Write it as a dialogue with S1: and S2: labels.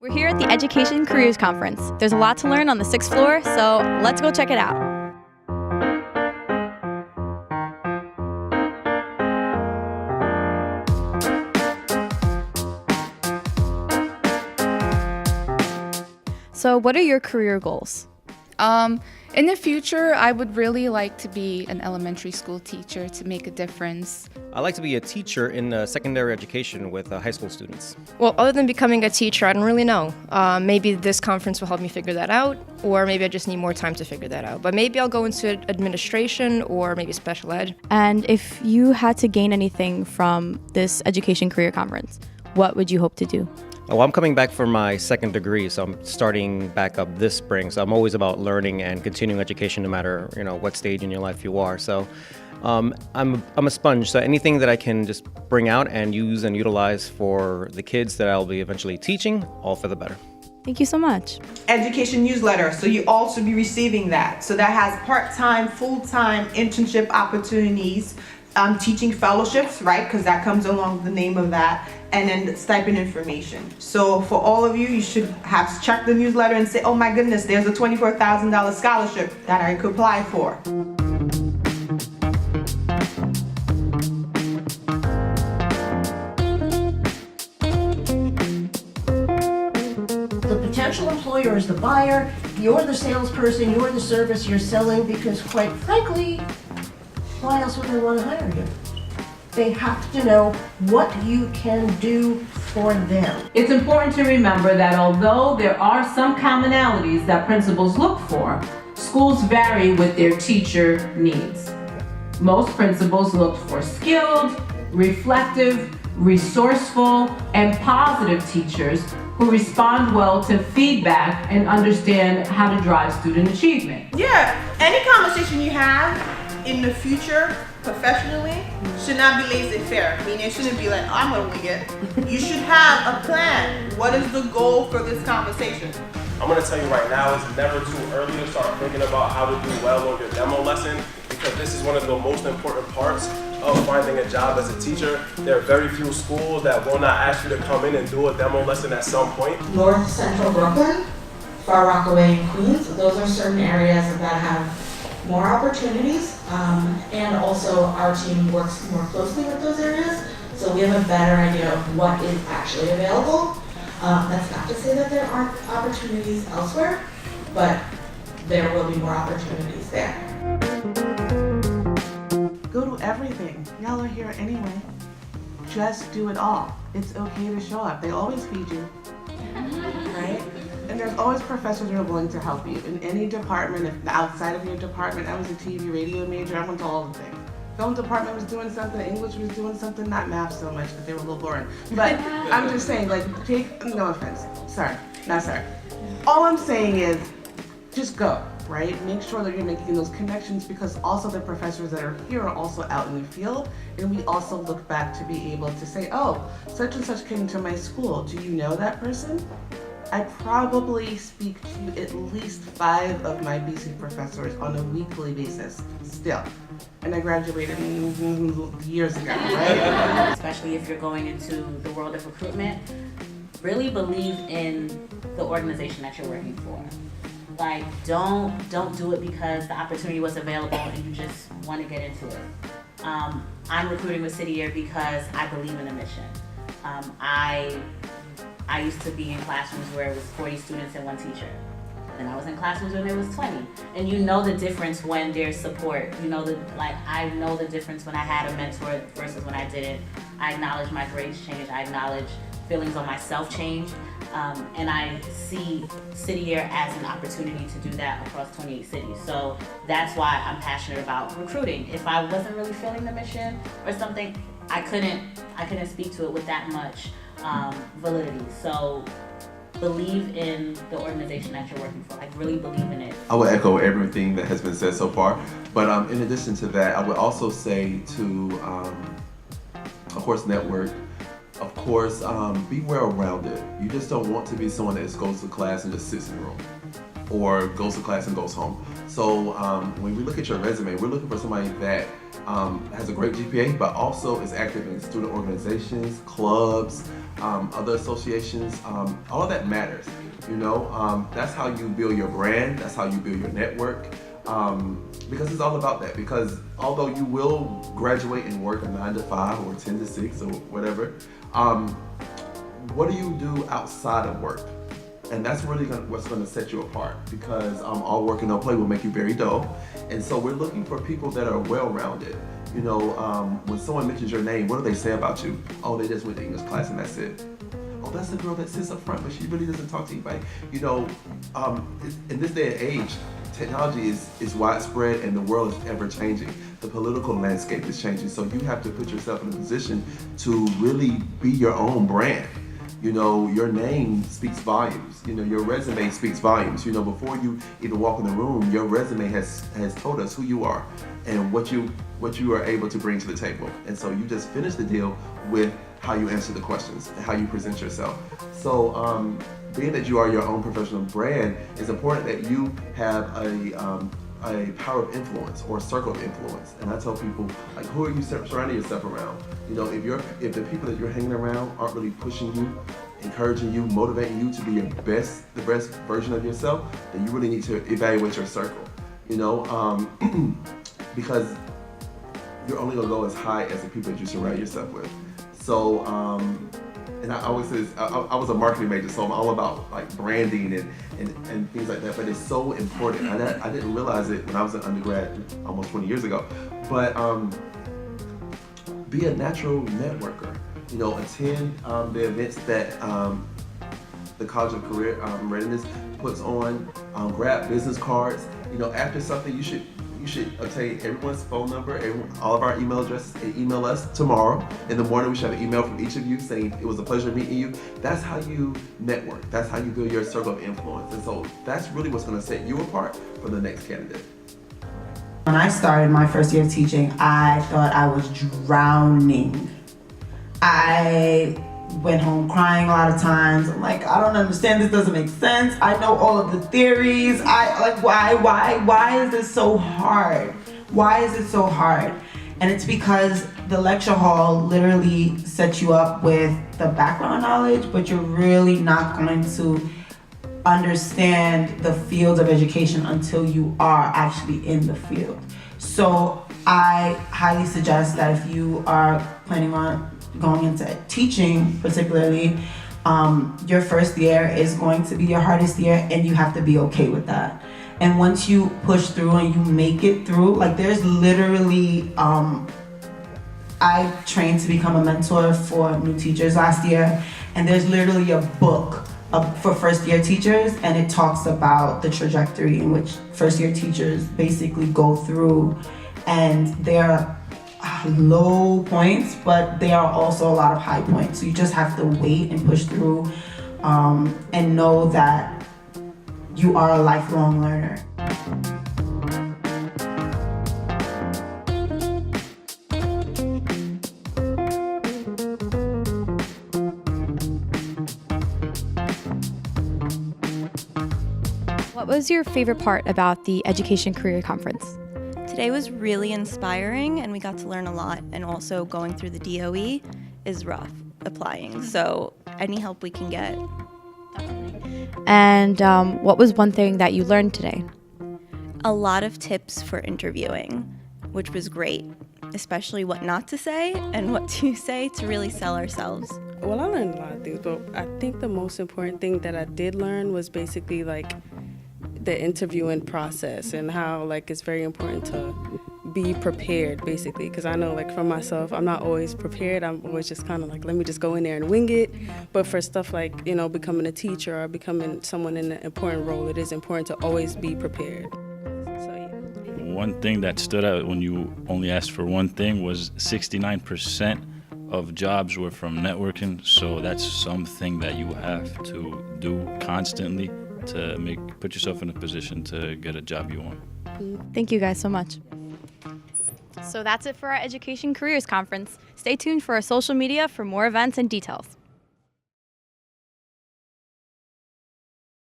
S1: We're here at the Education Careers Conference. There's a lot to learn on the 6th floor, so let's go check it out. So what are your career goals?
S2: In the future, I would really like to be an elementary school teacher to make a difference.
S3: I like to be a teacher in secondary education with high school students.
S4: Well, other than becoming a teacher, I don't really know. Maybe this conference will help me figure that out, or maybe I just need more time to figure that out. But maybe I'll go into administration or maybe special ed.
S1: And if you had to gain anything from this Education Career Conference, what would you hope to do?
S3: Well, I'm coming back for my second degree, so I'm starting back up this spring. So I'm always about learning and continuing education, no matter what stage in your life you are. So I'm a sponge. So anything that I can just bring out and use and utilize for the kids that I'll be eventually teaching, all for the better.
S1: Thank you so much.
S5: Education newsletter, so you all should be receiving that. So that has part-time, full-time internship opportunities, teaching fellowships, right? Because that comes along with the name of that, and then stipend information. So for all of you, you should have checked the newsletter and say, oh my goodness, there's a $24,000 scholarship that I could apply for.
S6: The potential employer is the buyer, you're the salesperson, you're the service you're selling, because quite frankly, why else would they want to hire you? They have to know what you can do for them.
S7: It's important to remember that although there are some commonalities that principals look for, schools vary with their teacher needs. Most principals look for skilled, reflective, resourceful, and positive teachers who respond well to feedback and understand how to drive student achievement.
S5: Yeah, any conversation you have in the future, professionally, should not be laissez-faire. I mean, it shouldn't be like, oh, I'm gonna wing it. You should have a plan. What is the goal for this conversation?
S8: I'm gonna tell you right now, it's never too early to start thinking about how to do well on your demo lesson, because this is one of the most important parts of finding a job as a teacher. There are very few schools that will not ask you to come in and do a demo lesson at some point.
S9: North Central Brooklyn, Far Rockaway, and Queens, those are certain areas that have more opportunities, and also our team works more closely with those areas, so we have a better idea of what is actually available. That's not to say that there aren't opportunities elsewhere, but there will be more opportunities there.
S10: Go to everything. Y'all are here anyway. Just do it all. It's okay to show up. They always feed you, right? And there's always professors who are willing to help you. In any department, if outside of your department, I was a TV radio major, I went to all the things. Film department was doing something, English was doing something, not math so much because they were a little boring. But I'm just saying, no offense, sorry, not sorry. All I'm saying is, just go, right? Make sure that you're making those connections, because also the professors that are here are also out in the field, and we also look back to be able to say, oh, such and such came to my school, do you know that person? I probably speak to at least 5 of my BC professors on a weekly basis still. And I graduated years ago, right?
S11: Especially if you're going into the world of recruitment, really believe in the organization that you're working for. Like, don't do it because the opportunity was available and you just want to get into it. I'm recruiting with City Year because I believe in the mission. I used to be in classrooms where it was 40 students and 1 teacher. And I was in classrooms when there was 20. And you know the difference when there's support. I know the difference when I had a mentor versus when I didn't. I acknowledge my grades change. I acknowledge feelings on myself change. And I see City Year as an opportunity to do that across 28 cities. So that's why I'm passionate about recruiting. If I wasn't really feeling the mission or something, I couldn't speak to it with that much validity. So believe in the organization that you're working for. Really believe in it.
S12: I would echo everything that has been said so far, but in addition to that, I would also say to, of course, network. Of course, be well-rounded. You just don't want to be someone that just goes to class and just sits in the room, or goes to class and goes home. So when we look at your resume, we're looking for somebody that has a great GPA, but also is active in student organizations, clubs, other associations, all of that matters. You know, that's how you build your brand. That's how you build your network. Because it's all about that. Because although you will graduate and work a 9 to 5 or 10 to 6 or whatever, what do you do outside of work? And that's really what's going to set you apart, because all work and no play will make you very dull. And so we're looking for people that are well-rounded. You know, when someone mentions your name, what do they say about you? Oh, they just went to English class and that's it. Oh, that's the girl that sits up front, but she really doesn't talk to anybody. You know, in this day and age, technology is widespread and the world is ever changing. The political landscape is changing. So you have to put yourself in a position to really be your own brand. You know, your name speaks volumes. You know, your resume speaks volumes. You know, before you even walk in the room, your resume has told us who you are and what you are able to bring to the table. And so you just finish the deal with how you answer the questions and how you present yourself. So being that you are your own professional brand, it's important that you have a power of influence or a circle of influence. And I tell people, like, who are you surrounding yourself around? You know, if the people that you're hanging around aren't really pushing you, encouraging you, motivating you to be the best version of yourself, then you really need to evaluate your circle. You know, because you're only gonna go as high as the people that you surround yourself with. So, and I always say, I was a marketing major, so I'm all about like branding and things like that, but it's so important. I didn't realize it when I was an undergrad almost 20 years ago, but be a natural networker. You know, attend the events that the College of Career Readiness puts on, grab business cards. You know, after something, you should obtain everyone's phone number, all of our email addresses, and email us tomorrow. In the morning, we should have an email from each of you saying it was a pleasure meeting you. That's how you network. That's how you build your circle of influence. And so that's really what's going to set you apart from the next candidate.
S5: When I started my first year of teaching, I thought I was drowning. I went home crying a lot of times. I'm like, I don't understand, this doesn't make sense. I know all of the theories. Why is this so hard? Why is it so hard? And it's because the lecture hall literally sets you up with the background knowledge, but you're really not going to understand the fields of education until you are actually in the field. So I highly suggest that if you are planning on going into teaching particularly, your first year is going to be your hardest year, and you have to be okay with that. And once you push through and you make it through, like there's literally, I trained to become a mentor for new teachers last year, and there's literally a book for first year teachers, and it talks about the trajectory in which first year teachers basically go through, and they're low points, but there are also a lot of high points. So you just have to wait and push through, and know that you are a lifelong learner.
S1: What was your favorite part about the Education Career Conference?
S13: Today was really inspiring, and we got to learn a lot, and also going through the DOE is rough applying, so any help we can get.
S1: And what was one thing that you learned today?
S13: A lot of tips for interviewing, which was great, especially what not to say and what to say to really sell ourselves.
S14: Well, I learned a lot of things, but I think the most important thing that I did learn was basically like the interviewing process, and how like it's very important to be prepared basically, because I know like for myself, I'm not always prepared. I'm always just kind of like, let me just go in there and wing it. But for stuff like, you know, becoming a teacher or becoming someone in an important role, it is important to always be prepared. So yeah.
S15: One thing that stood out when you only asked for one thing was 69% of jobs were from networking, so that's something that you have to do constantly to put yourself in a position to get a job you want.
S1: Thank you guys so much. So that's it for our Education Careers Conference. Stay tuned for our social media for more events and details.